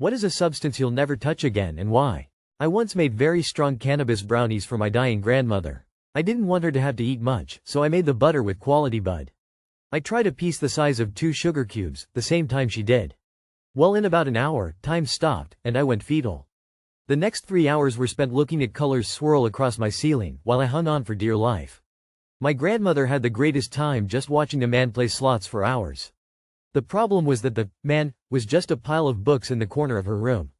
What is a substance you'll never touch again and why? I once made very strong cannabis brownies for my dying grandmother. I didn't want her to have to eat much, so I made the butter with quality bud. I tried a piece the size of 2 sugar cubes, the same time she did. Well, in about an hour, time stopped, and I went fetal. The next 3 hours were spent looking at colors swirl across my ceiling, while I hung on for dear life. My grandmother had the greatest time just watching a man play slots for hours. The problem was that the man was just a pile of books in the corner of her room.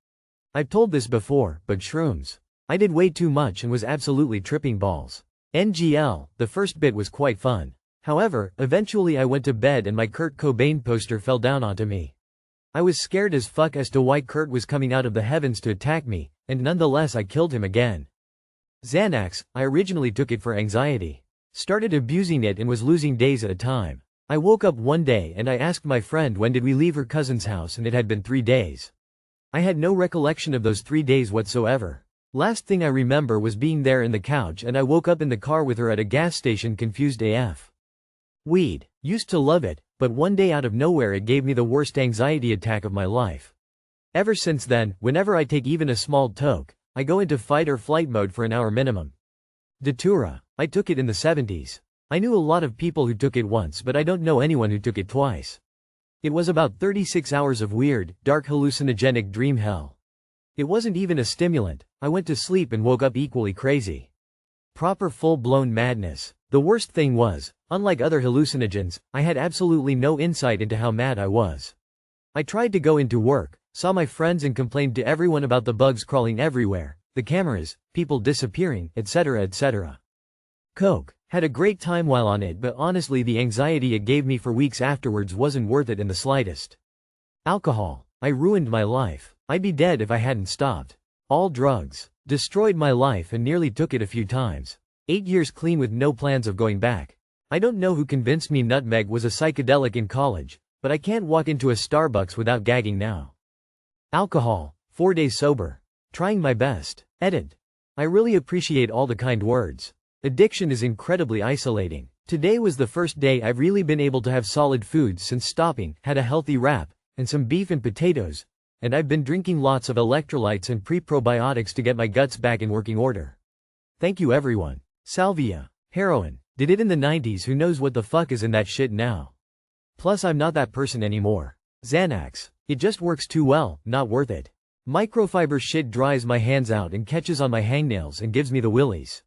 I've told this before, but shrooms. I did way too much and was absolutely tripping balls. NGL, the first bit was quite fun. However, eventually I went to bed and my Kurt Cobain poster fell down onto me. I was scared as fuck as to why Kurt was coming out of the heavens to attack me, and nonetheless I killed him again. Xanax, I originally took it for anxiety. Started abusing it and was losing days at a time. I woke up one day and I asked my friend when did we leave her cousin's house and it had been 3 days. I had no recollection of those 3 days whatsoever. Last thing I remember was being there in the couch and I woke up in the car with her at a gas station confused AF. Weed. Used to love it, but one day out of nowhere it gave me the worst anxiety attack of my life. Ever since then, whenever I take even a small toke, I go into fight or flight mode for an hour minimum. Datura. I took it in the 70s. I knew a lot of people who took it once but I don't know anyone who took it twice. It was about 36 hours of weird, dark hallucinogenic dream hell. It wasn't even a stimulant, I went to sleep and woke up equally crazy. Proper full-blown madness. The worst thing was, unlike other hallucinogens, I had absolutely no insight into how mad I was. I tried to go into work, saw my friends and complained to everyone about the bugs crawling everywhere, the cameras, people disappearing, etc. etc. Coke. Had a great time while on it but honestly the anxiety it gave me for weeks afterwards wasn't worth it in the slightest. Alcohol. I ruined my life. I'd be dead if I hadn't stopped. All drugs. Destroyed my life and nearly took it a few times. 8 years clean with no plans of going back. I don't know who convinced me nutmeg was a psychedelic in college, but I can't walk into a Starbucks without gagging now. Alcohol. 4 days sober. Trying my best. Edit. I really appreciate all the kind words. Addiction is incredibly isolating. Today was the first day I've really been able to have solid food since stopping, had a healthy wrap, and some beef and potatoes, and I've been drinking lots of electrolytes and pre-probiotics to get my guts back in working order. Thank you everyone. Salvia. Heroin. Did it in the 90s, who knows what the fuck is in that shit now. Plus I'm not that person anymore. Xanax. It just works too well, not worth it. Microfiber shit dries my hands out and catches on my hangnails and gives me the willies.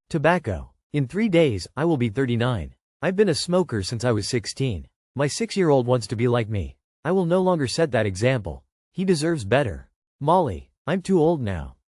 Tobacco. In 3 days, I will be 39. I've been a smoker since I was 16. My 6-year-old wants to be like me. I will no longer set that example. He deserves better. Molly. I'm too old now.